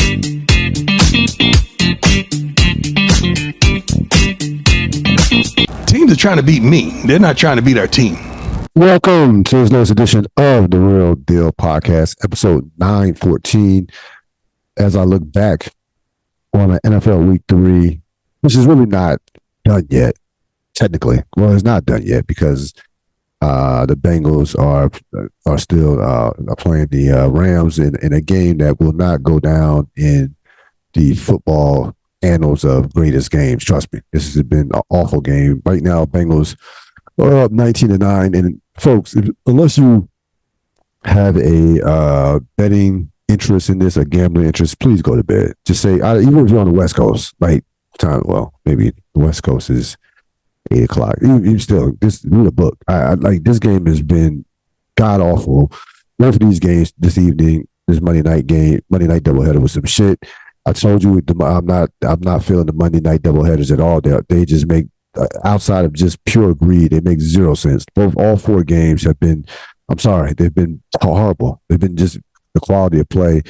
Teams are trying to beat me. They're not trying to beat our team. Welcome to this latest edition of the Real Deal Podcast, episode 914. As I look back on the NFL Week 3, which is really not done yet, technically. Well, it's not done yet because the Bengals are still playing the Rams in a game that will not go down in the football annals of greatest games. Trust me, this has been an awful game. Right now, Bengals are up 19-9. And folks, unless you have a betting interest in this, a gambling interest, please go to bed. Just say, even if you're on the West Coast, maybe the West Coast is 8 o'clock. You still just read a book. I like this game has been god awful. Both of these games this evening, this Monday night doubleheader was some shit. I told you I'm not feeling the Monday night doubleheaders at all. They just make, outside of just pure greed, they make zero sense. All four games have been, they've been horrible. They've been just the quality of play.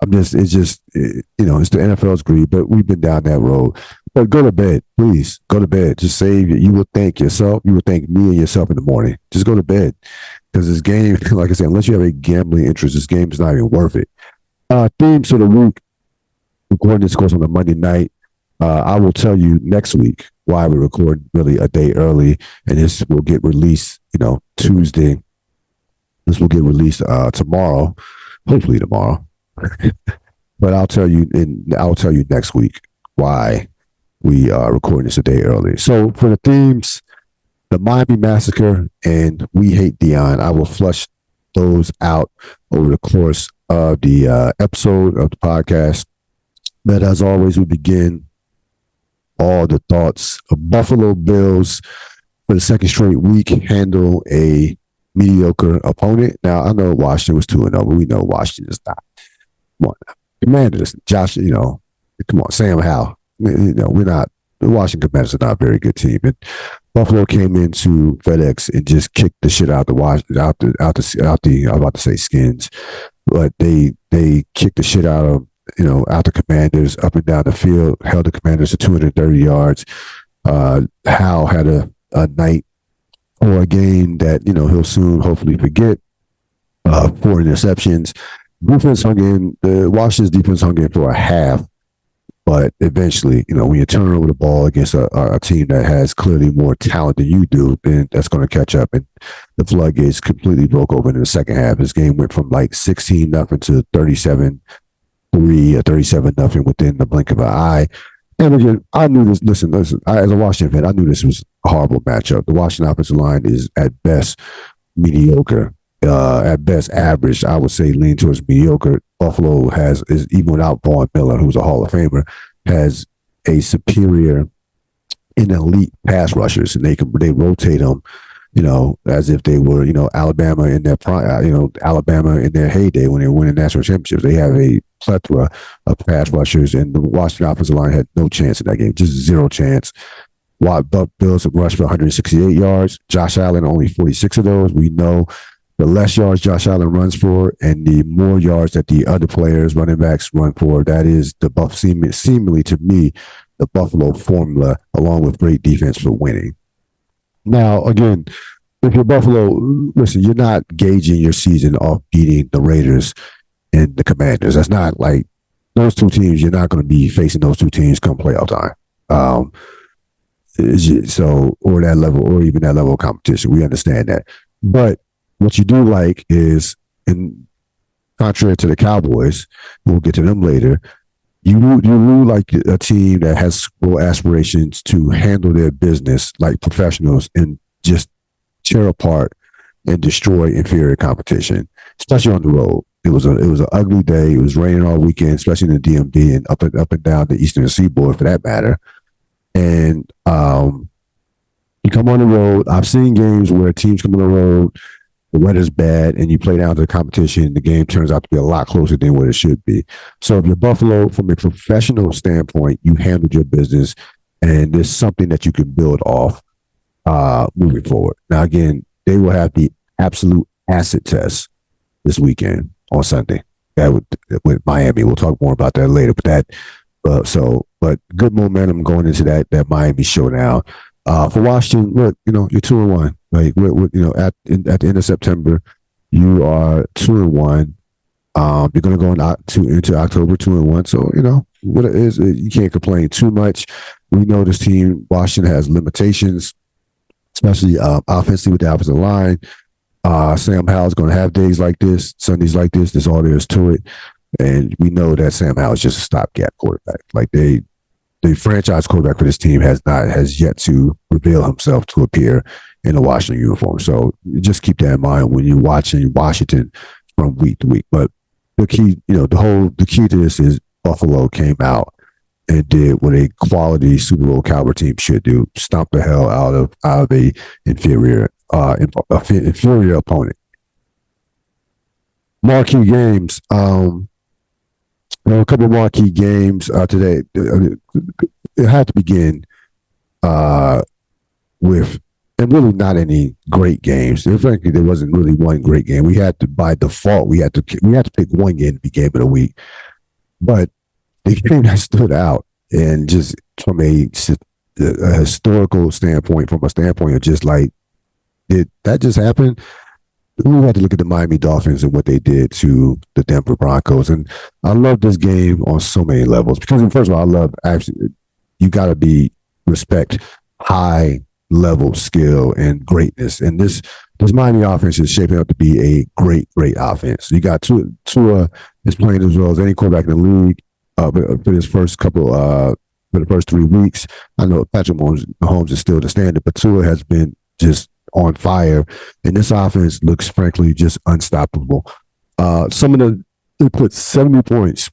It's the NFL's greed, but we've been down that road. But go to bed, please. Go to bed. Just save it. You will thank yourself. You will thank me and yourself in the morning. Just go to bed. Because this game, like I said, unless you have a gambling interest, this game is not even worth it. Themes for the week. Recording this, of course, on a Monday night. I will tell you next week why we record really a day early, and this will get released, Tuesday. This will get released tomorrow, hopefully tomorrow. But I'll tell you next week why we are recording this a day early. So for the themes, the Miami Massacre and We Hate Deion, I will flush those out over the course of the episode of the podcast. But as always, we begin all the thoughts of Buffalo Bills for the second straight week handle a mediocre opponent. Now, I know Washington was 2-0, but we know Washington is not. Come on now. Commanders, Josh, come on, Sam Howell. We're not, the Washington Commanders are not a very good team. And Buffalo came into FedEx and just kicked the shit out the I'm about to say Skins, but they kicked the shit out of, out the Commanders up and down the field, held the Commanders to 230 yards. Howell had a night or a game that, he'll soon hopefully forget. 4 interceptions. Washington's defense hung in for a half, but eventually, when you turn over the ball against a team that has clearly more talent than you do, then that's going to catch up. And the floodgates completely broke open in the second half. This game went from like 16-0 to 37-3 or 37-0 within the blink of an eye. And again, I knew this. Listen. As a Washington fan, I knew this was a horrible matchup. The Washington offensive line is at best mediocre, at best average. I would say lean towards mediocre. Buffalo is even without Vaughn Miller, who's a Hall of Famer, has a superior and elite pass rushers, and they rotate them, as if they were, Alabama in their prime, Alabama in their heyday when they were winning national championships. They have a plethora of pass rushers, and the Washington offensive line had no chance in that game, just zero chance. Bills have rushed for 168 yards. Josh Allen, only 46 of those. We know the less yards Josh Allen runs for and the more yards that the other players, running backs, run for, that is seemingly to me, the Buffalo formula, along with great defense for winning. Now, again, if you're Buffalo, listen, you're not gauging your season off beating the Raiders and the Commanders. That's not like those two teams. You're not going to be facing those two teams come playoff time. Or that level, or even that level of competition. We understand that. But what you do like is, in contrary to the Cowboys, we'll get to them later, you like a team that has aspirations to handle their business like professionals and just tear apart and destroy inferior competition, especially on the road. It was an ugly day. It was raining all weekend, especially in the DMV and up and down the Eastern Seaboard for that matter. And you come on the road. I've seen games where teams come on the road, the weather's bad, and you play down to the competition. The game turns out to be a lot closer than what it should be. So if you're Buffalo, from a professional standpoint, you handled your business, and there's something that you can build off moving forward. Now, again, they will have the absolute acid test this weekend on Sunday. that with Miami. We'll talk more about that later. But good momentum going into that Miami showdown. For Washington, look, you're 2-1. Like, at the end of September, you are 2-1. You're going to go into October 2-1. So, what it is, you can't complain too much. We know this team, Washington, has limitations, especially offensively with the offensive line. Sam Howell's going to have days like this, Sundays like this. That's all there is to it. And we know that Sam Howell is just a stopgap quarterback. Like, the franchise quarterback for this team has yet to reveal himself to appear in a Washington uniform. So just keep that in mind when you're watching Washington from week to week. But the key, the key to this is Buffalo came out and did what a quality Super Bowl caliber team should do: stomp the hell out of a inferior opponent. Marquee games. A couple of marquee games today. It had to begin with, and really not any great games. Frankly, there wasn't really one great game. We had to, by default, we had to pick one game to be game of the week. But the game that stood out, and just from a historical standpoint, from a standpoint of just like, did that just happen? We had to look at the Miami Dolphins and what they did to the Denver Broncos. And I love this game on so many levels because, first of all, you got to respect high level skill and greatness. And this Miami offense is shaping up to be a great offense. You got Tua is playing as well as any quarterback in the league for his first for the first 3 weeks. I know Patrick Mahomes is still the standard, but Tua has been just on fire, and this offense looks frankly just unstoppable. They put 70 points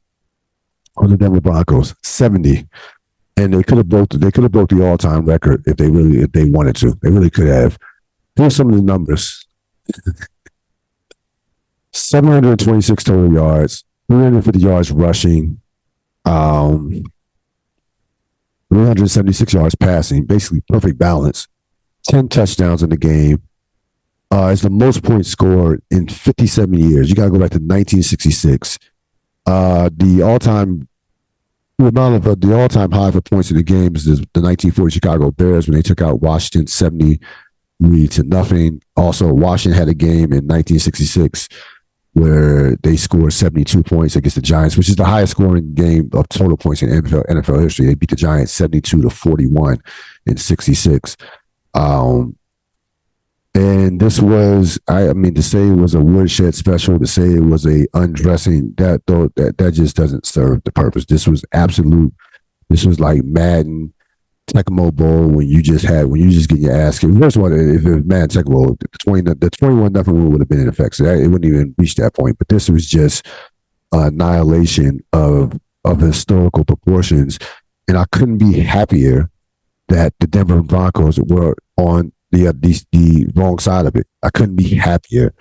on the Denver Broncos, 70, and they could have broke the all-time record if they wanted to. They really could have. Here's some of the numbers: 726 total yards, 350 yards rushing, 376 yards passing, basically perfect balance. 10 touchdowns in the game. It's the most points scored in 57 years. You got to go back to 1966. The all-time high for points in the game is the 1940 Chicago Bears when they took out Washington 70-0. Also, Washington had a game in 1966 where they scored 72 points against the Giants, which is the highest scoring game of total points in NFL history. They beat the Giants 72-41 in 66. And this was, to say it was a woodshed special, to say it was a undressing, that just doesn't serve the purpose. This was like Madden Tecmo Bowl when you just get your ass kicked. First of all, if it was Madden Tecmo Bowl, the 21-0 rule would have been in effect, so it wouldn't even reach that point. But this was just annihilation of historical proportions, and I couldn't be happier that the Denver Broncos were on the wrong side of it. I couldn't be happier.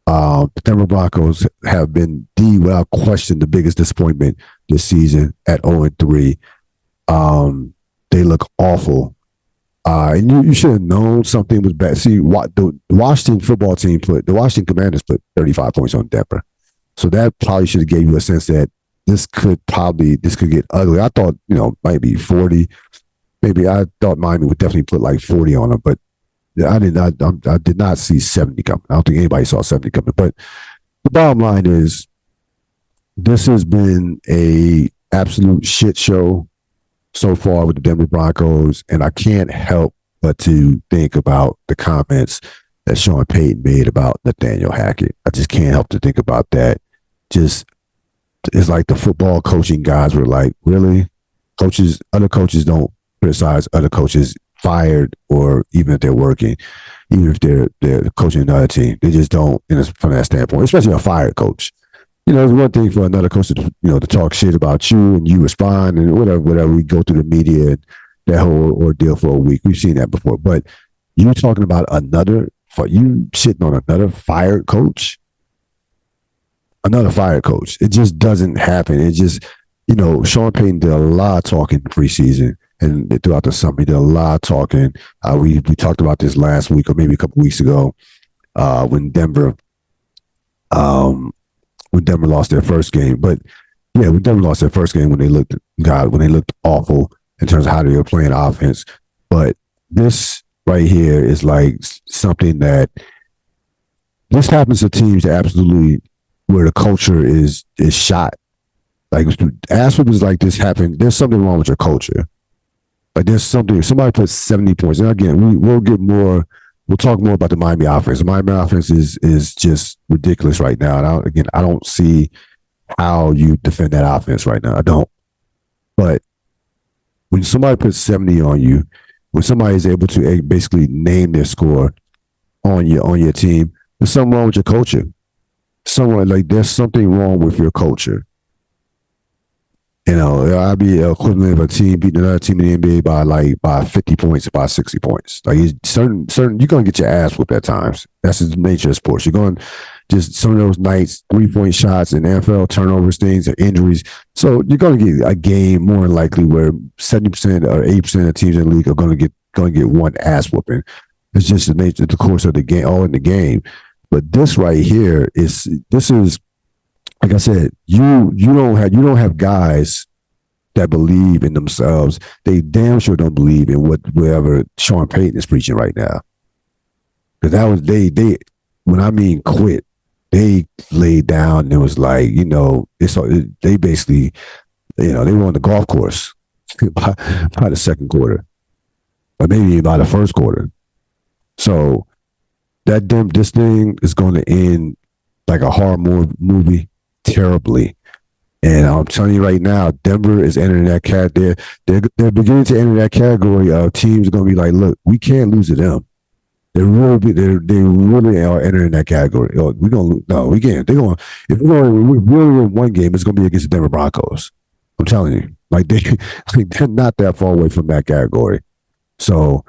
The Denver Broncos have been without question, the biggest disappointment this season at 0-3. They look awful. And you should have known something was bad. See, the Washington football team the Washington Commanders put 35 points on Denver. So that probably should have gave you a sense that this could get ugly. I thought, might be 40. Maybe I thought Miami would definitely put like 40 on them, but I did not see 70 coming. I don't think anybody saw 70 coming. But the bottom line is, this has been a absolute shit show so far with the Denver Broncos, and I can't help but to think about the comments that Sean Payton made about Nathaniel Hackett. I just can't help to think about that. It's like the football coaching guys were like, really? Other coaches don't criticize other coaches fired, or even if they're working, even if they're coaching another team. They just don't, from that standpoint, especially a fired coach. It's one thing for another coach to talk shit about you and you respond and whatever. We go through the media and that whole ordeal for a week. We've seen that before. But you talking about you shitting on another fired coach? Another fired coach. It just doesn't happen. It just, Sean Payton did a lot of talking preseason and throughout the summer. He did a lot of talking. We talked about this last week or maybe a couple weeks ago when Denver when Denver lost their first game. But yeah, when Denver lost their first game when they looked awful in terms of how they were playing offense. But this right here is like something that this happens to teams that absolutely where the culture is shot. Like ass whoopings like this happen. There's something wrong with your culture. Like there's something. Somebody puts 70 points. And again, we'll get more. We'll talk more about the Miami offense. The Miami offense is just ridiculous right now. And I don't see how you defend that offense right now. I don't. But when somebody puts 70 on you, when somebody is able to basically name their score on your team, there's something wrong with your culture. There's something wrong with your culture. You know, I'd be equivalent of a team beating another team in the NBA by 50 points, by 60 points. Like certain, you're gonna get your ass whooped at times. That's the nature of sports. You're going just some of those nights, 3-point shots and NFL turnovers, things, or injuries. So you're gonna get a game more than likely where 70% or 80% of teams in the league are gonna get one ass whooping. It's just the nature, the course of the game, all in the game. But this right here is like I said, you don't have guys that believe in themselves. They damn sure don't believe in whatever Sean Payton is preaching right now. Because that was they when I mean quit, they laid down and it was like, they basically, they were on the golf course by the second quarter, or maybe by the first quarter. So this thing is going to end like a horror movie terribly. And I'm telling you right now, Denver is entering that category. They're beginning to enter that category of teams going to be like, look, we can't lose to them. They really are entering that category. We're gonna lose. No, we can't. If we really win one game, it's gonna be against the Denver Broncos. I'm telling you, they're not that far away from that category. So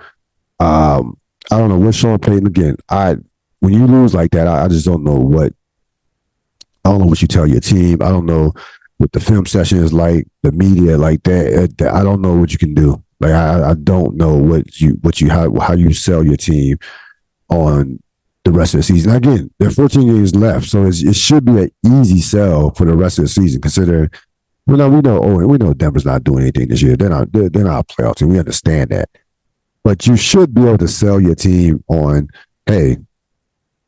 I don't know what Sean Payton again. When you lose like that, I just don't know what. I don't know what you tell your team. I don't know what the film session is like, the media like that. I don't know what you can do. Like I don't know how you sell your team on the rest of the season. Again, there are 14 games left, so it should be an easy sell for the rest of the season. Considering we know Denver's not doing anything this year. They're not a playoff team. We understand that, but you should be able to sell your team on, hey,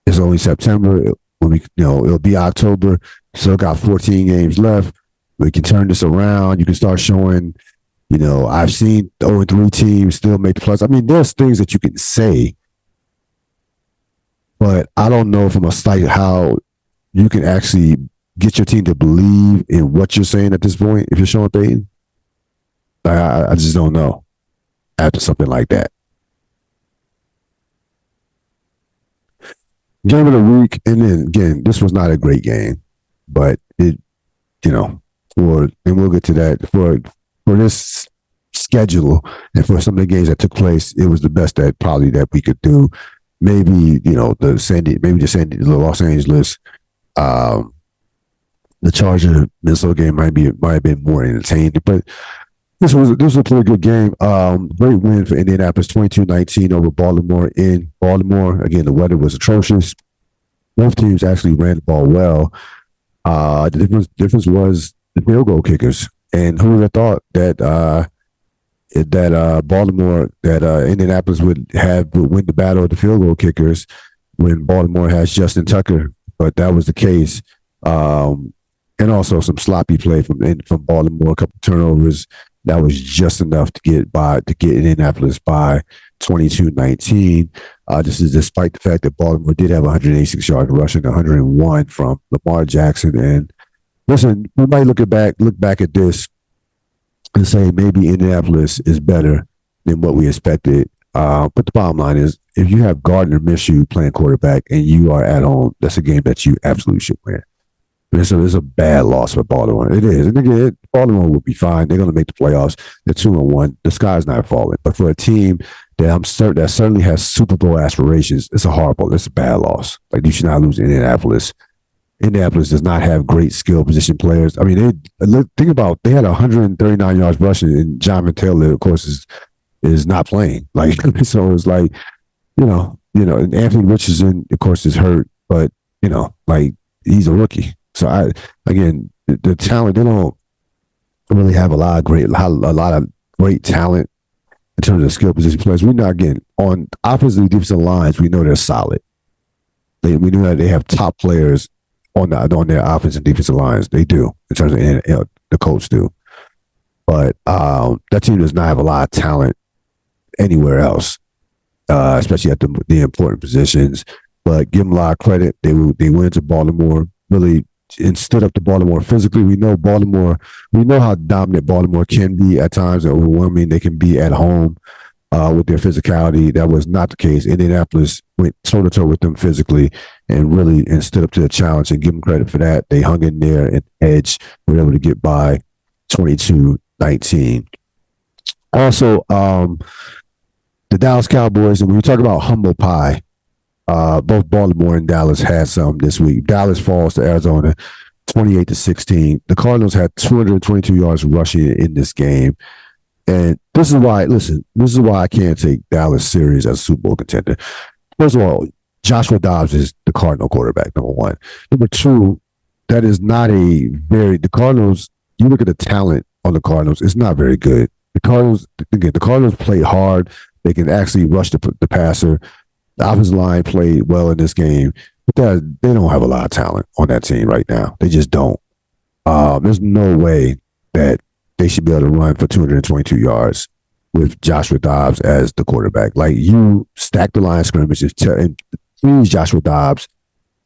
it's only September. It'll be October. Still got 14 games left. We can turn this around. You can start showing. I've seen 0-3 teams still make the playoffs. I mean, there's things that you can say, but I don't know from a site how you can actually get your team to believe in what you're saying at this point. If you're Sean Payton, I just don't know after something like that. Game of the week, and then again, this was not a great game, but and we'll get to that for this schedule and for some of the games that took place. It was the best that we could do. Maybe the Los Angeles, the Charger Minnesota game might have been more entertaining, but this was a pretty good game. Great win for Indianapolis, 22-19 over Baltimore in Baltimore. Again, the weather was atrocious. Both teams actually ran the ball well. The difference was the field goal kickers. And who would have thought that Indianapolis would win the battle of the field goal kickers when Baltimore has Justin Tucker? But that was the case. And also some sloppy play from Baltimore, a couple turnovers. That was just enough to get Indianapolis by 22-19. This is despite the fact that Baltimore did have 186 yards rushing, 101 from Lamar Jackson. And listen, we might look back at this and say maybe Indianapolis is better than what we expected. But the bottom line is, if you have Gardner Minshew playing quarterback and you are at home, that's a game that you absolutely should win. It's a bad loss for Baltimore. It is. And again, Baltimore will be fine. They're going to make the playoffs. They're 2-1. The sky's not falling. But for a team that I'm certain that certainly has Super Bowl aspirations, it's a bad loss. Like, you should not lose Indianapolis. Indianapolis does not have great skill position players. I mean, they had 139 yards rushing, and Jonathan Taylor, of course, is not playing. Like, so it's like, and Anthony Richardson, of course, is hurt, but he's a rookie. So the talent, they don't really have a lot of great talent in terms of skill position players. We're not getting on offensive defensive lines. We know they're solid. We know that they have top players on their offensive and defensive lines. They do in terms of the Colts do, but that team does not have a lot of talent anywhere else, especially at the important positions. But give them a lot of credit. They went to Baltimore, really and stood up to Baltimore physically. We know how dominant Baltimore can be at times and overwhelming they can be at home with their physicality. That was not the case. Indianapolis went toe-to-toe with them physically and stood up to the challenge, and give them credit for that. They hung in there and edge, were able to get by 22-19. Also, the Dallas Cowboys, and when we talk about humble pie, both Baltimore and Dallas had some this week. Dallas falls to Arizona 28-16. The Cardinals had 222 yards rushing in this game. And this is why I can't take Dallas serious as a Super Bowl contender. First of all, Joshua Dobbs is the Cardinal quarterback, number one. Number two, that is not the Cardinals, you look at the talent on the Cardinals, it's not very good. The Cardinals play hard. They can actually rush the passer. The offensive line played well in this game, but they don't have a lot of talent on that team right now. They just don't. There's no way that they should be able to run for 222 yards with Joshua Dobbs as the quarterback. Like, you stack the line of scrimmage and please Joshua Dobbs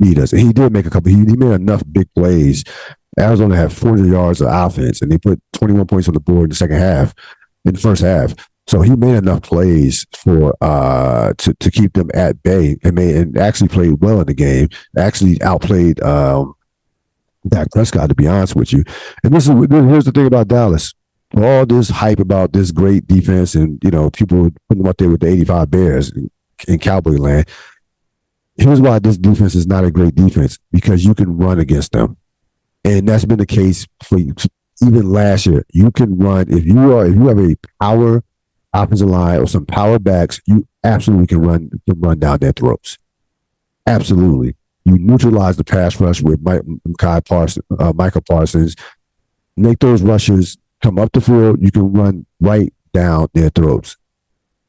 beat us. And he did make he made enough big plays. Arizona had 400 yards of offense, and they put 21 points on the board in the first half. So he made enough plays for to keep them at bay, and actually played well in the game. Actually outplayed Dak Prescott, to be honest with you. And here's the thing about Dallas. All this hype about this great defense, and people putting them up there with the 85 Bears in Cowboy land. Here's why this defense is not a great defense: because you can run against them, and that's been the case for even last year. You can run if you have a power offensive line or some power backs. You absolutely can run down their throats. Absolutely. You neutralize the pass rush with Micah Parsons. Make those rushers come up the field. You can run right down their throats.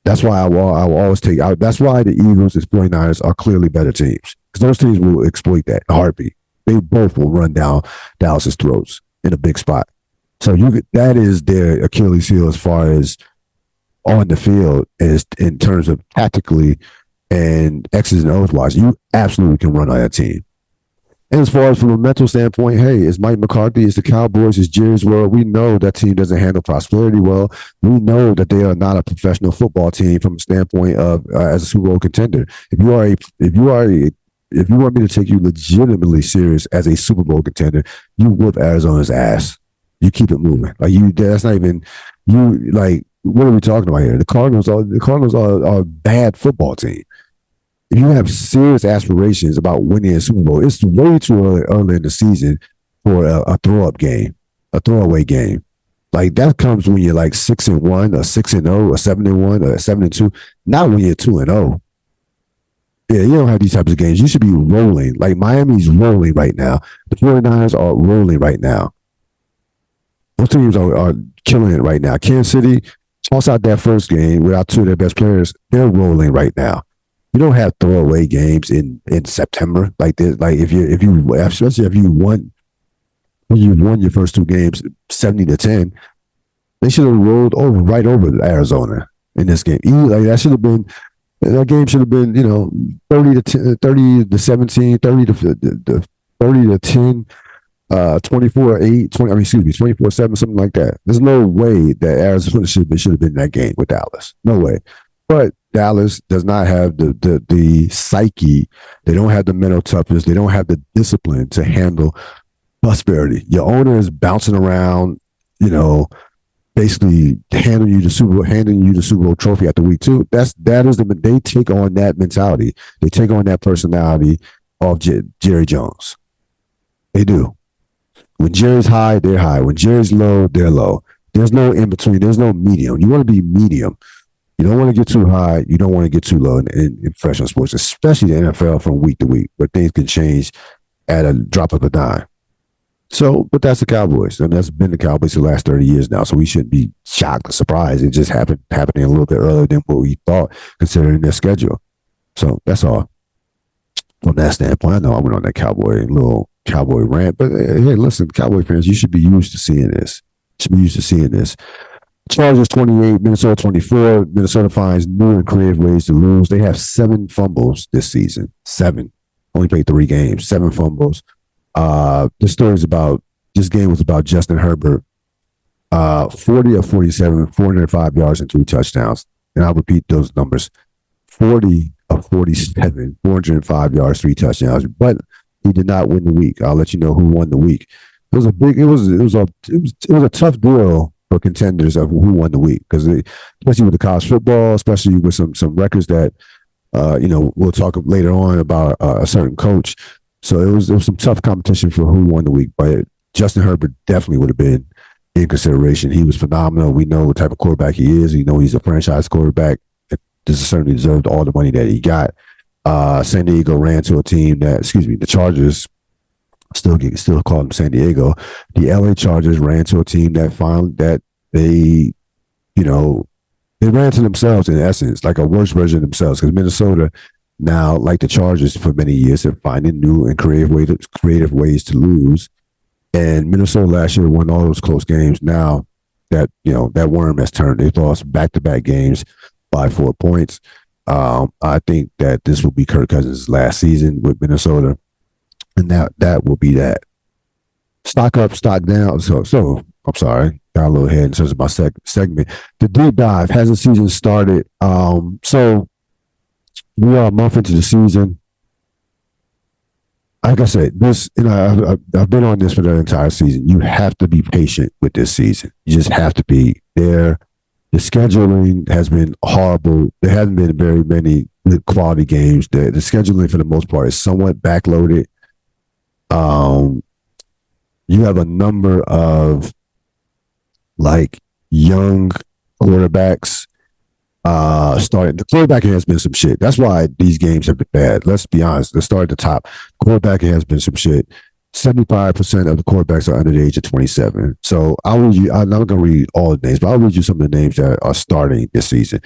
That's why I will always take out. That's why the Eagles and 49ers are clearly better teams, because those teams will exploit that in a heartbeat. They both will run down Dallas's throats in a big spot. So that is their Achilles heel as far as on the field, is in terms of tactically and X's and O's wise. You absolutely can run on that team. And as far as from a mental standpoint, hey, it's Mike McCarthy, it's the Cowboys, it's Jerry's world. We know that team doesn't handle prosperity well. We know that they are not a professional football team from a standpoint of as a Super Bowl contender. If you want me to take you legitimately serious as a Super Bowl contender, you whoop Arizona's ass. You keep it moving. That's not even you. Like, what are we talking about here? The Cardinals are a bad football team. If you have serious aspirations about winning a Super Bowl, it's way too early in the season for a throwaway game. Like, that comes when you're like 6-1, or 6-0, or 7-1, or 7-2. Not when you're 2-0. Yeah, you don't have these types of games. You should be rolling. Like, Miami's rolling right now. The 49ers are rolling right now. Those teams are killing it right now. Kansas City, toss out that first game without two of their best players. They're rolling right now. You don't have throwaway games in September like this. Like, especially if you won your first two games 70-10, they should have rolled right over Arizona in this game. Like, that game should have been 30-17, 30-10. 24-8, 24-7, something like that. There's no way that Arizona should have been in that game with Dallas. No way. But Dallas does not have the psyche. They don't have the mental toughness. They don't have the discipline to handle prosperity. Your owner is bouncing around, basically handing you the Super Bowl trophy after week two. They take on that mentality. They take on that personality of Jerry Jones. They do. When Jerry's high, they're high. When Jerry's low, they're low. There's no in between. There's no medium. You want to be medium. You don't want to get too high. You don't want to get too low in professional sports, especially the NFL from week to week, where things can change at a drop of a dime. So, but that's the Cowboys. And that's been the Cowboys for the last 30 years now. So we shouldn't be shocked or surprised. It just happening a little bit earlier than what we thought, considering their schedule. So that's all from that standpoint. I know I went on that little Cowboy rant, but hey, listen, Cowboy fans, you should be used to seeing this. Chargers 28, Minnesota 24. Minnesota finds new and creative ways to lose. They have 7 fumbles this season. 7. Only played 3 games, 7 fumbles. This game was about Justin Herbert. 40 of 47, 405 yards and 3 touchdowns. And I'll repeat those numbers. 40 of 47, 405 yards, 3 touchdowns. But he did not win the week. I'll let you know who won the week. It was a tough deal for contenders of who won the week, because especially with the college football, especially with some records that we'll talk later on about a certain coach. So it was some tough competition for who won the week, but Justin Herbert definitely would have been in consideration. He was phenomenal. We know what type of quarterback he is. We know he's a franchise quarterback. This certainly deserved all the money that he got. San Diego ran to a team the Chargers still call them San Diego. The LA Chargers ran to a team that found that they ran to themselves in essence, like a worse version of themselves. Because Minnesota now, like the Chargers for many years, have finding new and creative ways to lose. And Minnesota last year won all those close games. Now that that worm has turned, they've lost back-to-back games by 4 points. I think that this will be Kirk Cousins' last season with Minnesota. And that will be that. Stock up, stock down. So I'm sorry, got a little ahead in terms of my segment. The deep dive, has the season started? So we are a month into the season. Like I said, I've been on this for the entire season. You have to be patient with this season. You just have to be there. The scheduling has been horrible. There hasn't been very many good quality games. The scheduling, for the most part, is somewhat backloaded. You have a number of young quarterbacks starting. The quarterbacking has been some shit. That's why these games have been bad. Let's be honest. Let's start at the top. Quarterbacking has been some shit. 75% of the quarterbacks are under the age of 27. So I'm not going to read all the names, but I'll read you some of the names that are starting this season.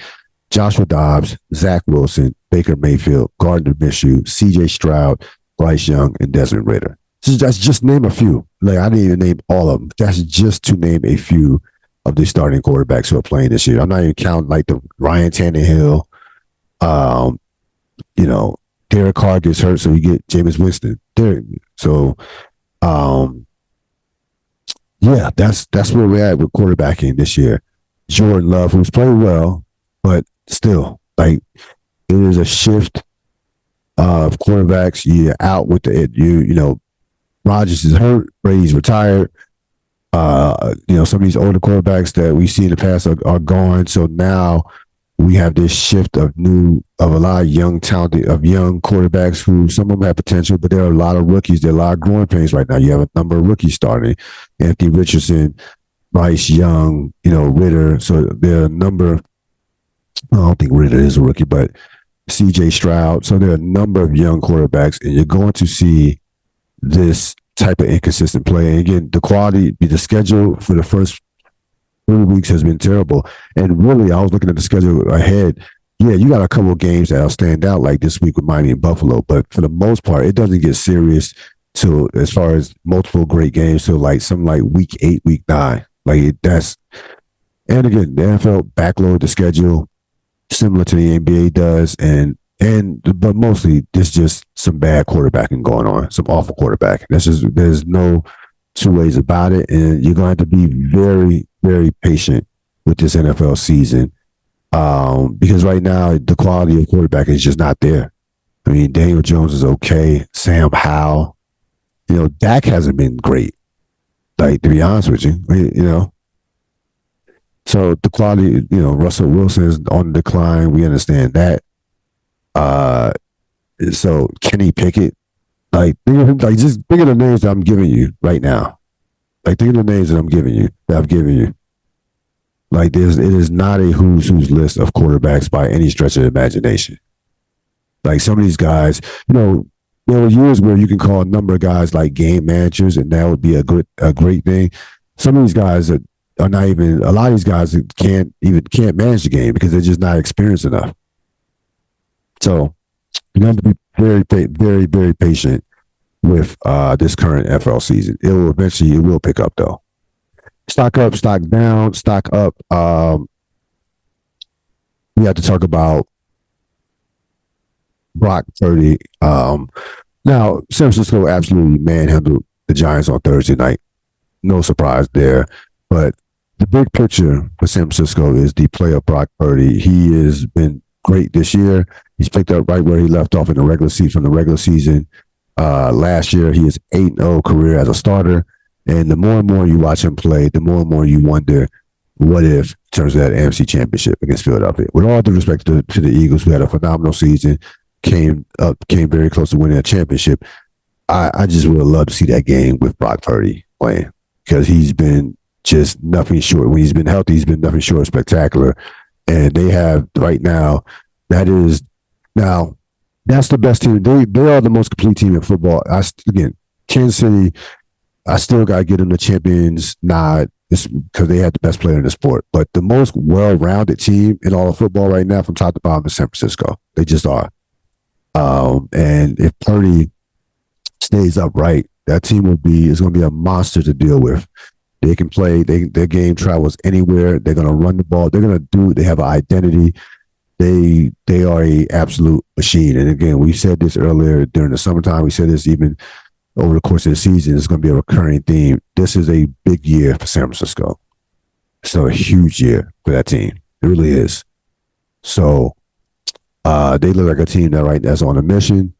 Joshua Dobbs, Zach Wilson, Baker Mayfield, Gardner Minshew, C.J. Stroud, Bryce Young, and Desmond Ridder. So that's just name a few. I didn't even name all of them. That's just to name a few of the starting quarterbacks who are playing this year. I'm not even counting the Ryan Tannehill. Derek Carr gets hurt, so you get Jameis Winston. So, that's where we're at with quarterbacking this year. Jordan Love, who's playing well, but still, it is a shift of quarterbacks. You're out with Rodgers is hurt, Brady's retired. Some of these older quarterbacks that we see in the past are gone. So now we have this shift of a lot of young quarterbacks who some of them have potential, but there are a lot of rookies. There are a lot of growing pains right now. You have a number of rookies starting. Anthony Richardson, Bryce Young, Ridder. So there are a number. I don't think Ridder is a rookie, but C.J. Stroud. So there are a number of young quarterbacks, and you're going to see this type of inconsistent play. And again, the schedule for the first 3 weeks has been terrible. And really, I was looking at the schedule ahead. Yeah, you got a couple of games that'll stand out, like this week with Miami and Buffalo. But for the most part, it doesn't get serious till as far as multiple great games till week 8, week 9. And again, the NFL backload the schedule similar to the NBA does, but mostly there's just some bad quarterbacking going on, some awful quarterbacking. There's no two ways about it, and you're going to have to be very, very patient with this NFL season because right now the quality of quarterback is just not there. I mean, Daniel Jones is okay. Sam Howell, Dak hasn't been great. To be honest with you, So the quality, Russell Wilson is on the decline. We understand that. So Kenny Pickett, just think of the names that I'm giving you right now. Think of the names that I've given you. It is not a who's list of quarterbacks by any stretch of the imagination. Some of these guys, there were years where you can call a number of guys like game managers, and that would be a great thing. Some of these guys are not even. A lot of these guys can't manage the game because they're just not experienced enough. So you have to be very, very patient with this current NFL season. It will pick up though. Stock up, stock down, stock up. We have to talk about Brock Purdy. Now, San Francisco absolutely manhandled the Giants on Thursday night. No surprise there. But the big picture for San Francisco is the play of Brock Purdy. He has been great this year. He's picked up right where he left off in the regular season. Last year, he is 8-0 career as a starter. And the more and more you watch him play, the more and more you wonder, what if in terms of that AFC Championship against Philadelphia? With all due respect to the Eagles, who had a phenomenal season, came very close to winning a championship. I just would love to see that game with Brock Purdy playing, because he's been just nothing short. When he's been healthy, he's been nothing short of spectacular. And they have right now, that's the best team. They are the most complete team in football. Kansas City, I still got to give them the champions nod because they had the best player in the sport. But the most well-rounded team in all of football right now from top to bottom is San Francisco. They just are. And if Purdy stays upright, that team is going to be a monster to deal with. They can play. Their game travels anywhere. They're going to run the ball. They have an identity. They are a absolute machine. And again, we said this earlier during the summertime. We said this even over the course of the season. It's going to be a recurring theme. This is a big year for San Francisco. So a huge year for that team. It really is. So they look like a team that's on a mission.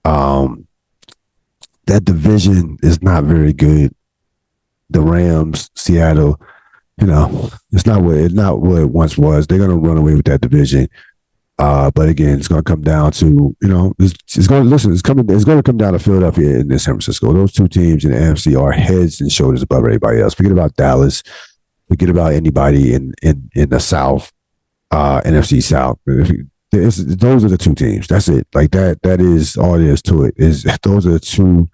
That division is not very good. The Rams, Seattle, it's not what it once was. They're going to run away with that division. But again, it's going to come down to, it's going to come down to Philadelphia and San Francisco. Those two teams in the NFC are heads and shoulders above everybody else. Forget about Dallas. Forget about anybody in the South, NFC South. Those are the two teams. That's it. Like that is all there is to it. Those are the two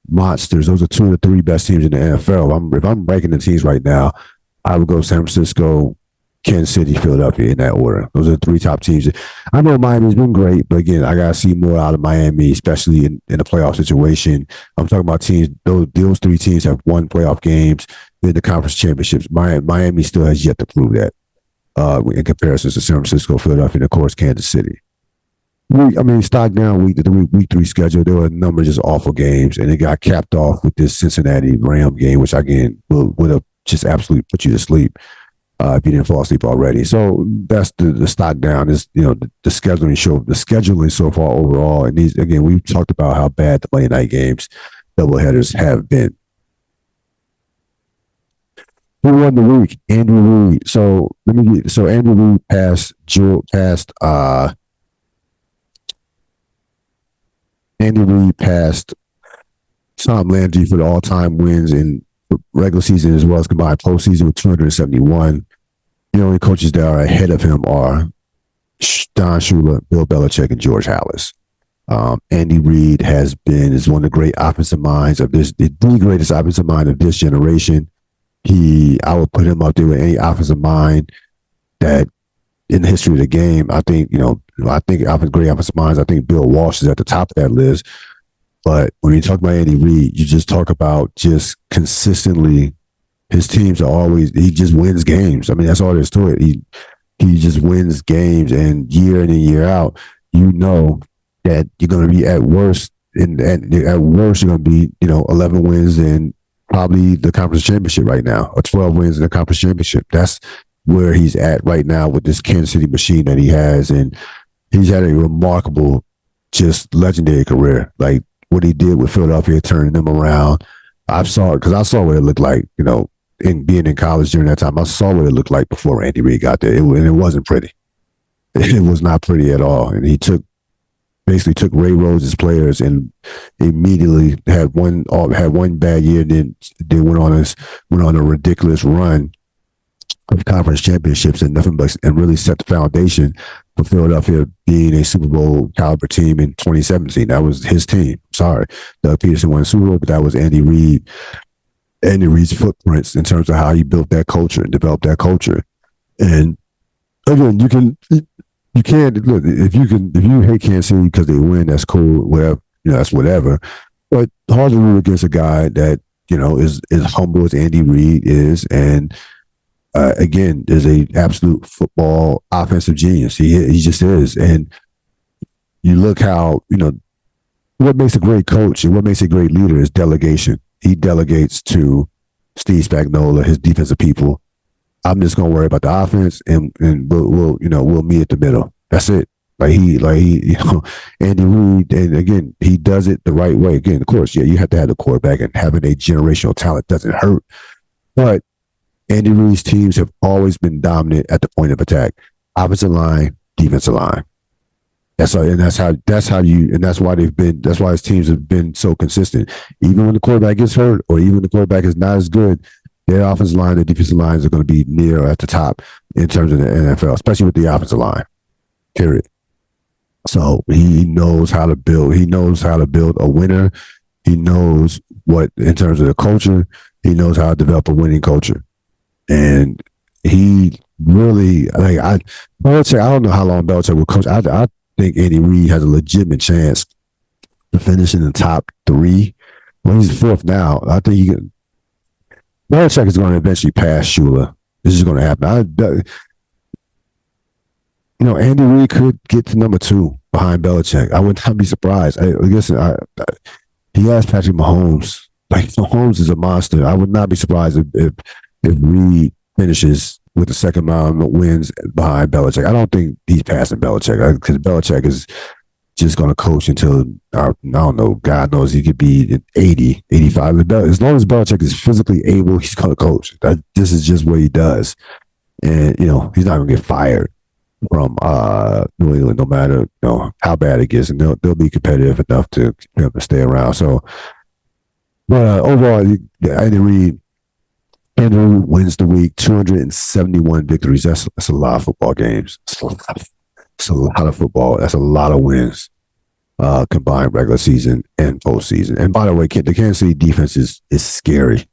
monsters. Those are two of the three best teams in the NFL. If I'm ranking the teams right now, I would go San Francisco, Kansas City, Philadelphia in that order. Those are the three top teams. I know Miami's been great, but again, I got to see more out of Miami, especially in a playoff situation. I'm talking about teams. Those three teams have won playoff games in the conference championships. Miami still has yet to prove that in comparison to San Francisco, Philadelphia, and of course Kansas City. Stock down week 3 schedule. There were a number of just awful games, and it got capped off with this Cincinnati Ram game, which again would have just absolutely put you to sleep if you didn't fall asleep already. So that's the stock down is the scheduling so far overall. And these, again, we've talked about how bad the Monday night games, doubleheaders have been. Who won the week? Andrew Reid. So Andrew Reid passed Tom Landry for the all-time wins in regular season as well as combined postseason with 271. The only coaches that are ahead of him are Don Shula, Bill Belichick, and George Halas. Andy Reid is one of the great offensive minds of the greatest offensive mind of this generation. I would put him up there with any offensive mind that in the history of the game. I think, great offensive minds. I think Bill Walsh is at the top of that list. But when you talk about Andy Reid, you just talk about just consistently, his teams are always, he just wins games. That's all there is to it. He just wins games, and year in and year out, that you're going to be at worst, you're going to be, 11 wins and probably the conference championship right now, or 12 wins in the conference championship. That's where he's at right now with this Kansas City machine that he has. And he's had a remarkable, just legendary career. Like what he did with Philadelphia, turning them around. I saw what it looked like, in being in college during that time. I saw what it looked like before Andy Reid got there. And it wasn't pretty. It was not pretty at all. And he basically took Ray Rose's players and immediately had one bad year, then went on a ridiculous run of conference championships and nothing but, and really set the foundation for Philadelphia being a Super Bowl caliber team in 2017. That was his team. Sorry, Doug Peterson won the Super Bowl, but that was Andy Reid's footprints in terms of how he built that culture and developed that culture. And again, you can't look if you hate Kansas City because they win, that's cool, whatever, that's whatever. But hard to root against a guy that is as humble as Andy Reid is, and again, is a absolute football offensive genius. He just is. And you look how what makes a great coach and what makes a great leader is delegation. He delegates to Steve Spagnuolo, his defensive people. I'm just gonna worry about the offense, and we'll meet at the middle. That's it. Andy Reid, and again, he does it the right way. Again, of course, yeah, you have to have the quarterback, and having a generational talent doesn't hurt. But Andy Reid's teams have always been dominant at the point of attack, offensive line, defensive line. That's why his teams have been so consistent. Even when the quarterback gets hurt, or even when the quarterback is not as good, their offensive line, their defensive lines are going to be near or at the top in terms of the NFL, especially with the offensive line. Period. So he knows how to build. He knows how to build a winner. He knows what, in terms of the culture, he knows how to develop a winning culture. And he really, Belichick, I don't know how long Belichick will coach. I think Andy Reid has a legitimate chance to finish in the top 3. Well, he's 4th now. I think Belichick is going to eventually pass Shula. This is going to happen. Andy Reid could get to number 2 behind Belichick. I would not be surprised. He has Patrick Mahomes. Mahomes is a monster. I would not be surprised if Reid finishes with the second amount of wins behind Belichick. I don't think he's passing Belichick because Belichick is just going to coach until, I don't know, God knows he could be 80, 85. As long as Belichick is physically able, he's going to coach. This is just what he does. And, he's not going to get fired from New England, no matter how bad it gets. And they'll be competitive enough to stay around. So, but overall, Andy Reid wins the week, 271 victories. That's a lot of football games. It's a lot of football. That's a lot of wins, combined regular season and postseason. And by the way, the Kansas City defense is scary.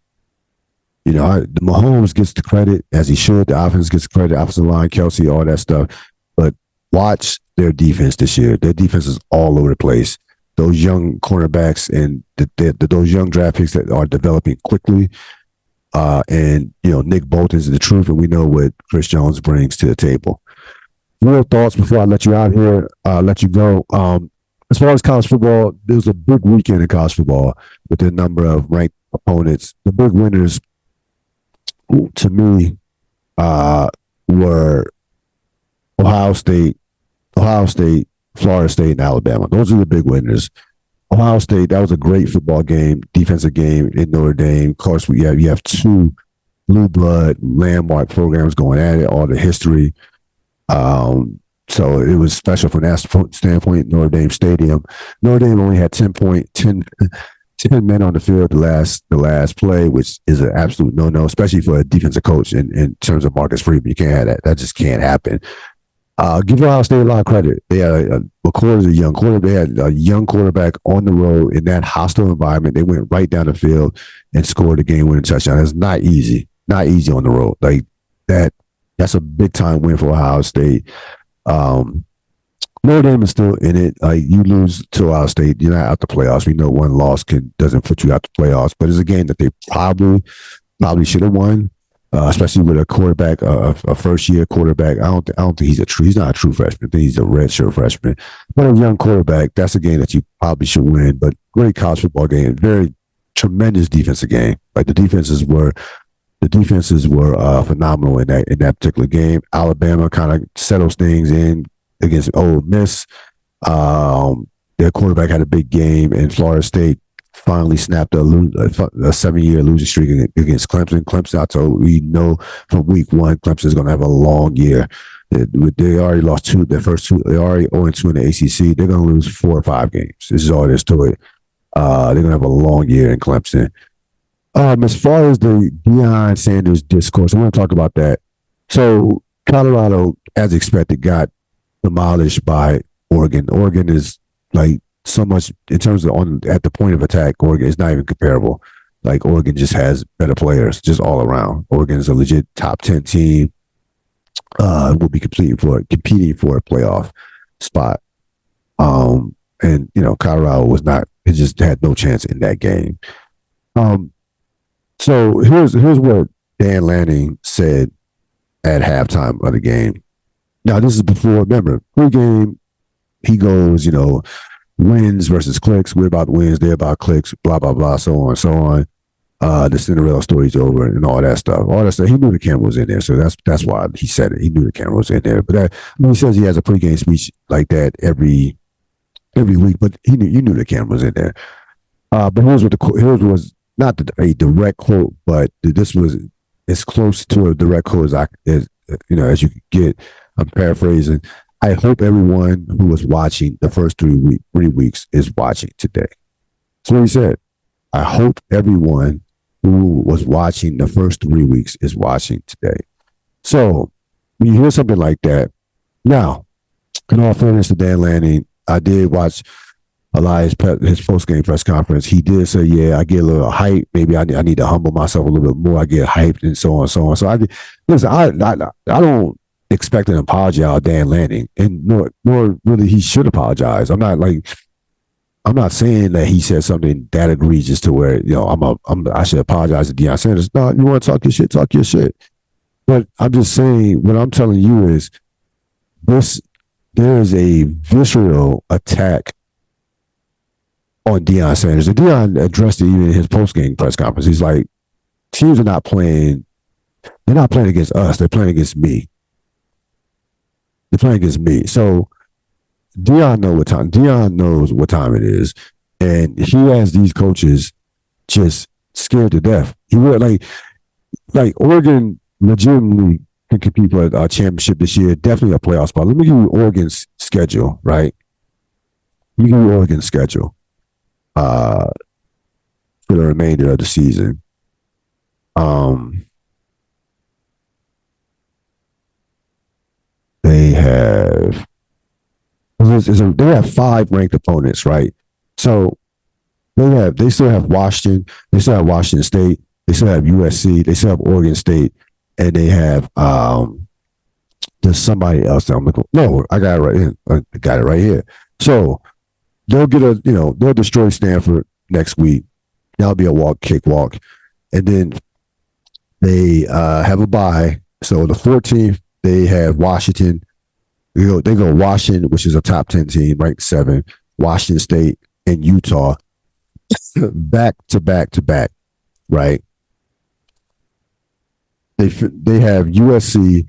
The Mahomes gets the credit as he should. The offense gets the credit. Offensive line, Kelsey, all that stuff. But watch their defense this year. Their defense is all over the place. Those young cornerbacks and those young draft picks that are developing quickly. And Nick Bolton's the truth, and we know what Chris Jones brings to the table. Real thoughts before I let you out here, let you go. As far as college football, there was a big weekend in college football with a number of ranked opponents. The big winners, to me, were Ohio State, Florida State, and Alabama. Those are the big winners. Ohio State, that was a great football game, defensive game in Notre Dame. Of course, you have 2 blue blood landmark programs going at it, all the history. So it was special from that standpoint. Notre Dame Stadium. Notre Dame only had 10 men on the field the last play, which is an absolute no-no, especially for a defensive coach in terms of Marcus Freeman. You can't have that. That just can't happen. Give Ohio State a lot of credit. They had McCord is a young quarterback. They had a young quarterback on the road in that hostile environment. They went right down the field and scored a game-winning touchdown. It's not easy. Not easy on the road. Like that. That's a big-time win for Ohio State. Notre Dame is still in it. You lose to Ohio State, you're not out the playoffs. We know one loss doesn't put you out the playoffs, but it's a game that they probably should have won, especially with a quarterback, a first-year quarterback. I don't think he's not a true freshman. I think he's a redshirt freshman. But a young quarterback, that's a game that you probably should win. But great college football game, very tremendous defensive game. Like the defenses were phenomenal in that particular game. Alabama kind of settles things in against Ole Miss. Their quarterback had a big game, and Florida State finally snapped a 7-year losing streak against Clemson. Clemson, we know from week 1, Clemson is going to have a long year. They already lost their first 2. They already 0-2 in the ACC. They're going to lose 4 or 5 games. This is all there is to it. They're going to have a long year in Clemson. As far as the Deion Sanders discourse, I want to talk about that. So Colorado, as expected, got demolished by Oregon. Oregon is like so much in terms of at the point of attack. Oregon is not even comparable. Like Oregon just has better players, just all around. Oregon is a legit top 10 team. Will be competing for a playoff spot. And Colorado was not. It just had no chance in that game. So here's what Dan Lanning said at halftime of the game. Now this is before. Remember, pregame he goes, wins versus clicks. We're about wins. They're about clicks. Blah blah blah. So on, so on. The Cinderella story's over and all that stuff. All that stuff. He knew the camera was in there, so that's why he said it. He knew the camera was in there. But he says he has a pregame speech like that every week. But you knew the camera was in there. But here's was not a direct quote, but this was as close to a direct quote as you could get. I'm paraphrasing. I hope everyone who was watching the first 3 weeks is watching today. That's what he said. I hope everyone who was watching the first 3 weeks is watching today. So when you hear something like that, now, in all fairness to Dan Lanning, I did watch his post-game press conference. He did say, yeah, I get a little hype. Maybe I need to humble myself a little bit more. I get hyped and so on and so on. So I don't expect an apology out of Dan Lanning, and nor really he should apologize. I'm not saying that he said something that egregious to where I should apologize to Deion Sanders. No, you want to talk your shit. But I'm just saying, what I'm telling you is there is a visceral attack on Deion Sanders. And Deion addressed it even in his post-game press conference. He's like, teams are not playing. They're not playing against us. They're playing against me. So Deion knows what time it is, and he has these coaches just scared to death. He would like Oregon legitimately can compete for a championship this year, definitely a playoff spot. Let me give you Oregon's schedule, right? You give you Oregon's schedule for the remainder of the season. They have 5 ranked opponents, right? So they still have Washington, they still have Washington State, they still have USC, they still have Oregon State, and they have there's somebody else that I'm looking. No, I got it right here. I got it right here. So they'll they'll destroy Stanford next week. That'll be a cakewalk, and then they have a bye. So the 14th they have Washington. They go Washington, which is a top 10 team, ranked 7, Washington State and Utah, back to back to back, right? They have USC,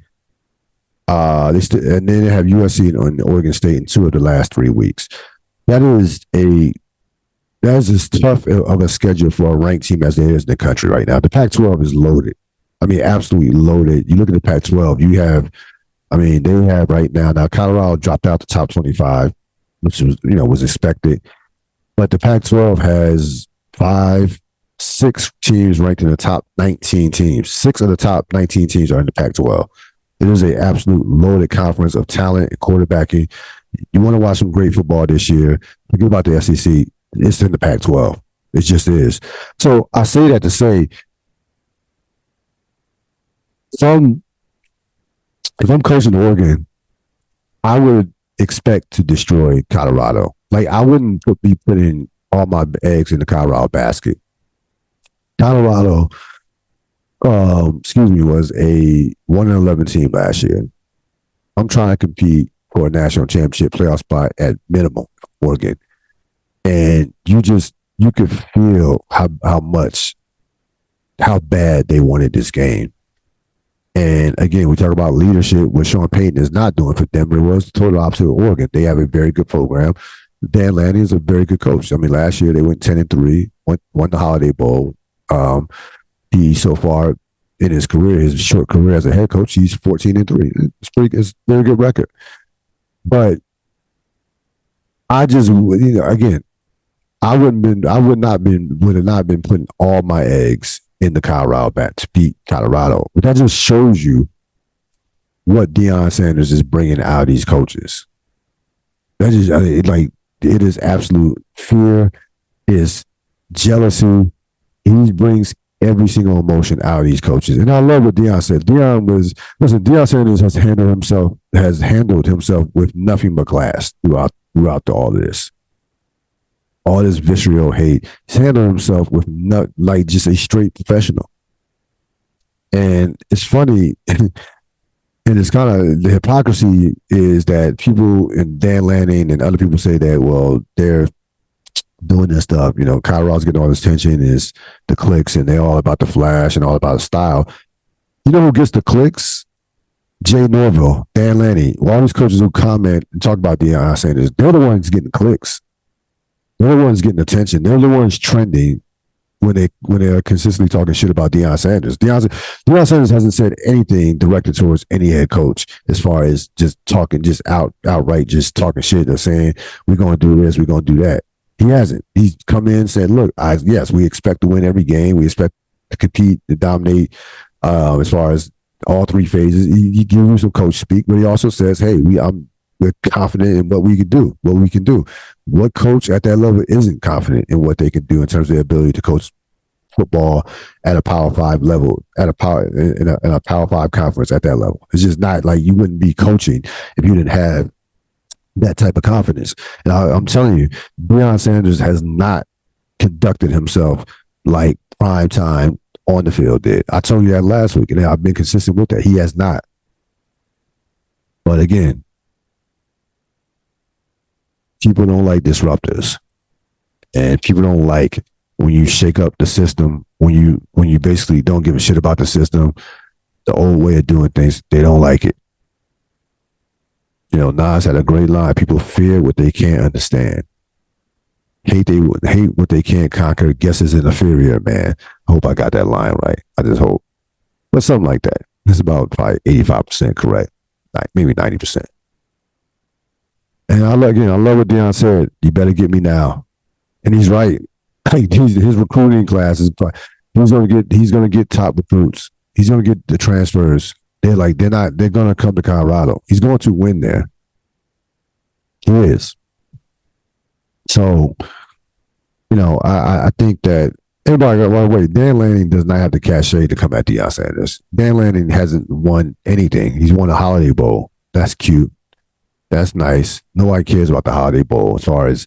and then they have USC and Oregon State in 2 of the last 3 weeks. That is as tough of a schedule for a ranked team as there is in the country right now. The Pac-12 is loaded. I mean, absolutely loaded. You look at the Pac-12, they have right now. Now Colorado dropped out the top 25, which was expected. But the Pac-12 has 6 teams ranked in the top 19 teams. 6 of the top 19 teams are in the Pac-12. It is an absolute loaded conference of talent and quarterbacking. You want to watch some great football this year, forget about the SEC. It's in the Pac-12. It just is. So I say that to say, if I'm coaching Oregon, I would expect to destroy Colorado. Like, I wouldn't be putting all my eggs in the Colorado basket. Colorado, was a 1-11 team last year. I'm trying to compete for a national championship playoff spot at minimum, Oregon. And you could feel how bad they wanted this game. And again, we talk about leadership. What Sean Payton is not doing for them, it was the total opposite of Oregon. They have a very good program. Dan Lanning is a very good coach. I mean, last year they went 10-3, won the Holiday Bowl. He so far in his short career as a head coach, he's 14-3. It's a very good record. But I just, again, I would not have been putting all my eggs in the Colorado bat to beat Colorado. But that just shows you what Deion Sanders is bringing out of these coaches. That is it is absolute fear, is jealousy. He brings every single emotion out of these coaches. And I love what Deion said. Deion Sanders has handled himself with nothing but class throughout all of this. All this vitriol hate. He's handled himself with just a straight professional. And it's funny, and it's kind of the hypocrisy is that people and Dan Lanning and other people say that, well, they're doing this stuff. Kyrod's getting all this attention is the clicks, and they're all about the flash and all about the style. You know who gets the clicks? Jay Norville, Dan Lanning, all these coaches who comment and talk about Deion Sanders, they're the ones getting clicks. They're the ones getting attention. They're the ones trending when they're consistently talking shit about Deion Sanders. Deion Sanders hasn't said anything directed towards any head coach as far as just talking, just outright, just talking shit or saying, we're going to do this, we're going to do that. He hasn't. He's come in and said, look, yes, we expect to win every game. We expect to compete, to dominate as far as all three phases. He gives you some coach speak, but he also says, hey, we're confident in what we can do. What coach at that level isn't confident in what they can do in terms of their ability to coach football at a Power 5 level, in a Power 5 conference at that level? It's just not like you wouldn't be coaching if you didn't have that type of confidence. And I'm telling you, Deion Sanders has not conducted himself like prime time on the field did. I told you that last week, and I've been consistent with that. He has not. But again, people don't like disruptors, and people don't like when you shake up the system, when you basically don't give a shit about the system, the old way of doing things. They don't like it. Nas had a great line. People fear what they can't understand. Hate what they can't conquer. Guess is an inferior man. I hope I got that line right. I just hope. But something like that. It's about probably 85% correct. Maybe 90%. And I love what Deion said. You better get me now. And he's right. His recruiting class is he's gonna get top recruits. He's gonna get the transfers. They're gonna come to Colorado. He's going to win there. He is. So, I think that everybody got one way. Dan Lanning does not have the cachet to come at Deion Sanders. Dan Lanning hasn't won anything. He's won a Holiday Bowl. That's cute. That's nice. Nobody cares about the Holiday Bowl as far as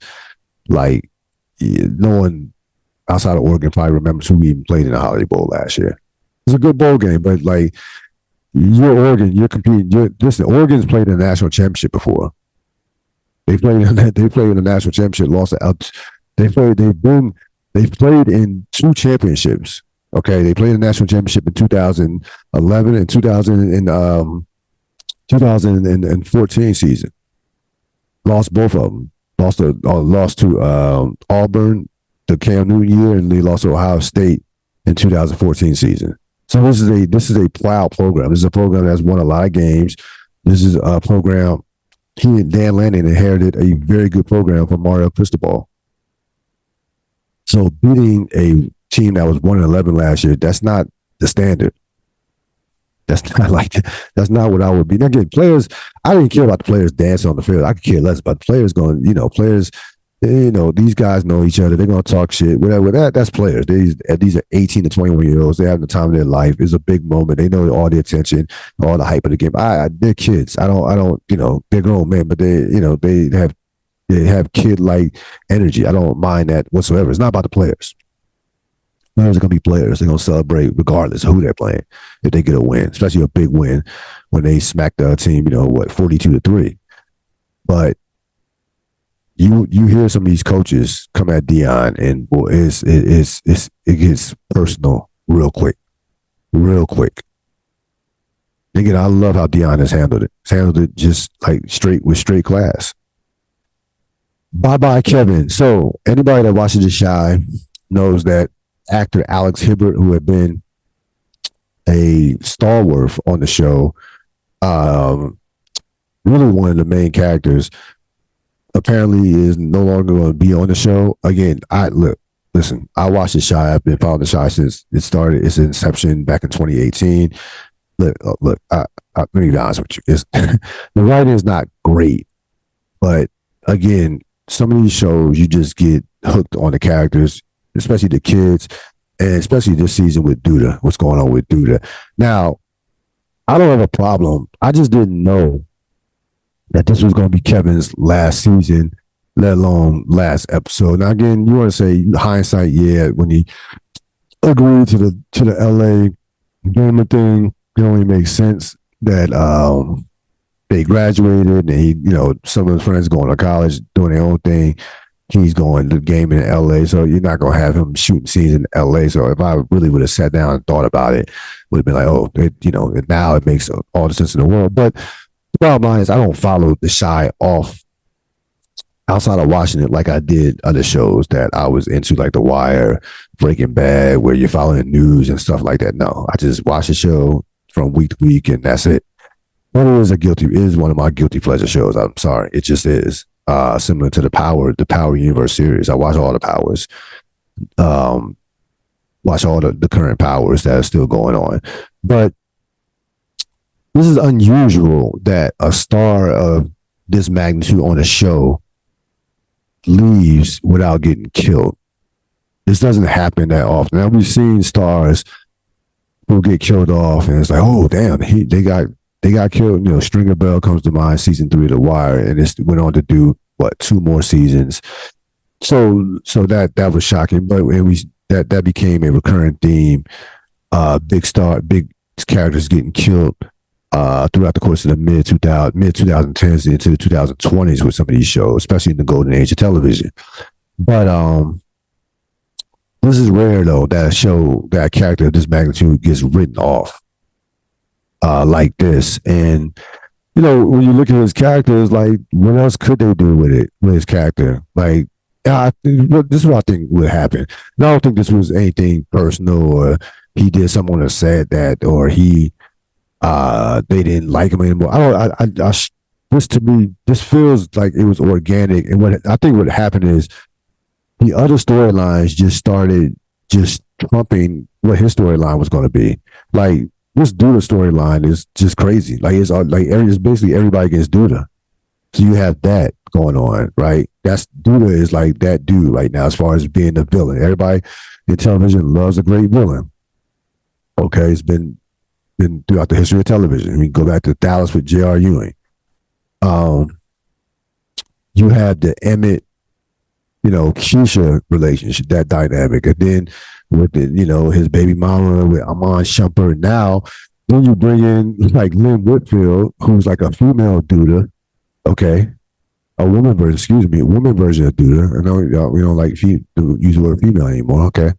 no one outside of Oregon probably remembers who even played in the Holiday Bowl last year. It's a good bowl game, but you're Oregon, you're competing. Oregon's played in the national championship before. They played in the national championship, lost out. They've played in two championships. Okay, they played in the national championship in 2011 and 2014 season. Lost both of them. Lost to Auburn the Cam Newton year, and they lost to Ohio State in 2014 season. So this is a proud program. This is a program that's won a lot of games. This is a program. He and Dan Lanning inherited a very good program from Mario Cristobal. So beating a team that was 1-11 last year, that's not the standard. That's not what I would be. Now, again, players, I didn't care about the players dancing on the field. I could care less about the players going, players, these guys know each other. They're going to talk shit, whatever. That's players. These are 18 to 21-year-olds. They're having the time of their life. It's a big moment. They know all the attention, all the hype of the game. They're kids. I don't, they're grown men, but they have kid-like energy. I don't mind that whatsoever. It's not about the players. Players are going to be players. They're going to celebrate regardless of who they're playing if they get a win, especially a big win when they smack the team, 42-3. But you hear some of these coaches come at Deion, and it gets personal real quick. Again, I love how Deion has handled it. He's handled it just with straight class. Bye-bye, Kevin. So anybody that watches The Chi knows that actor Alex Hibbert, who had been a stalwart on the show, really one of the main characters, apparently is no longer going to be on the show. Again, I watched The Chi. I've been following The Chi since it started, its inception back in 2018. look. Let me be honest with you. The writing is not great, but again, some of these shows you just get hooked on the characters, especially the kids, and especially this season with Duda. What's going on with Duda? Now, I don't have a problem. I just didn't know that this was going to be Kevin's last season, let alone last episode. Now, again, you want to say hindsight, yeah, when he agreed to the LA gamer thing, it only makes sense that they graduated and he, some of his friends going to college, doing their own thing. He's going to game in LA, so you're not going to have him shooting scenes in LA. So if I really would have sat down and thought about it, would have been like, oh, now it makes all the sense in the world. But the bottom line is I don't follow the shy off outside of watching it like I did other shows that I was into, like The Wire, Breaking Bad, where you're following the news and stuff like that. No, I just watch the show from week to week and that's it. But it is one of my guilty pleasure shows. I'm sorry. It just is. Similar to the Power Universe series. I watch all the Powers. Watch all the current Powers that are still going on. But this is unusual that a star of this magnitude on a show leaves without getting killed. This doesn't happen that often. Now we've seen stars who get killed off, and it's like, oh damn, they got killed. Stringer Bell comes to mind, season 3 of The Wire, and it went on to do 2 more seasons. So that was shocking, but that became a recurring theme. Big characters getting killed throughout the course of the mid 2010s into the 2020s with some of these shows, especially in the golden age of television. But this is rare though that a character of this magnitude gets written off like this. And when you look at his character, it's like, what else could they do with his character? Like, this is what I think would happen. And I don't think this was anything personal, or he did something on the set that, or they didn't like him anymore. This to me, this feels like it was organic. And what I think what happened is the other storylines just started just trumping what his storyline was going to be. Like, this Duda storyline is just crazy. Like, it's basically everybody against Duda. So you have that going on, right? Duda is like that dude right now as far as being the villain. Everybody in television loves a great villain. Okay, it's been throughout the history of television. We go back to Dallas with J.R. Ewing. You have the Emmett, Keisha relationship, that dynamic, and then with his baby mama with Amon Shumpert. Now, then you bring in like Lynn Whitfield, who's like a female Duda, okay, a woman version of Duda. I know we don't like use the word female anymore. Okay,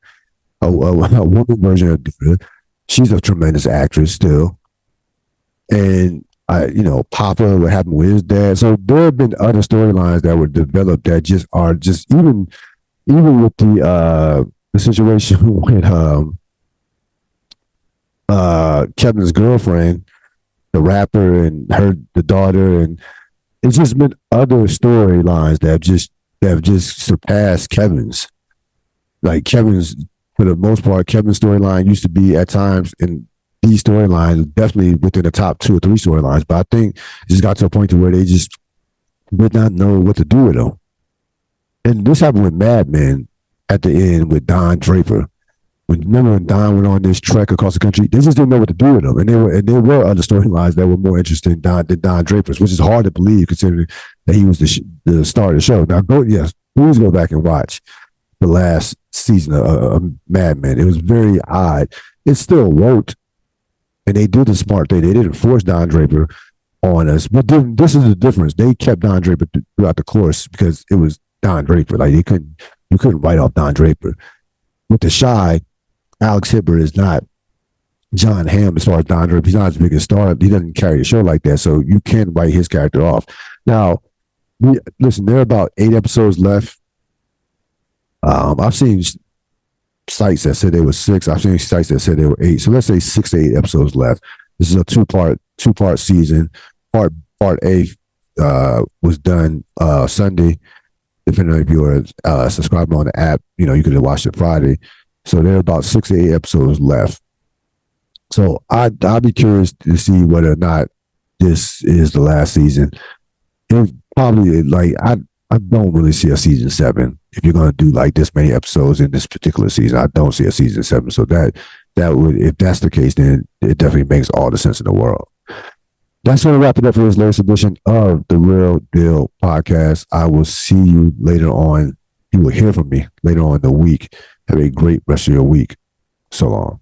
a woman version of Duda. She's a tremendous actress still, and Papa, what happened with his dad. So there have been other storylines that were developed that just are just even with the situation with Kevin's girlfriend, the rapper, and the daughter, and it's just been other storylines that have just surpassed Kevin's. Like Kevin's, for the most part, Kevin's storyline used to be at times in these storylines definitely within the top 2 or 3 storylines, but I think it just got to a point to where they just did not know what to do with them. And this happened with Mad Men at the end with Don Draper. Remember when Don went on this trek across the country, they just didn't know what to do with him. And there were other storylines that were more interesting than Don Draper's, which is hard to believe considering that he was the star of the show. Now, please go back and watch the last season of Mad Men. It was very odd. It still worked. And they did the smart thing. They didn't force Don Draper on us. But this is the difference. They kept Don Draper throughout the course because it was Don Draper. Like, you couldn't write off Don Draper. With The Chi, Alex Hibbert is not John Hamm as far as Don Draper. He's not as big a star. He doesn't carry a show like that. So you can't write his character off. Now, listen, there are about 8 episodes left. I've seen sites that said they were 6. I've seen sites that said they were 8. So let's say 6 to 8 episodes left. This is a two-part season. Part A was done Sunday. Depending on if you were subscribed on the app, you could have watched it Friday. So there are about 6 to 8 episodes left. So I'd be curious to see whether or not this is the last season. It probably I don't really see a season 7 if you're going to do like this many episodes in this particular season. I don't see a season 7. So that would, if that's the case, then it definitely makes all the sense in the world. That's going to wrap it up for this latest edition of the Real Deal Podcast. I will see you later on. You will hear from me later on in the week. Have a great rest of your week. So long.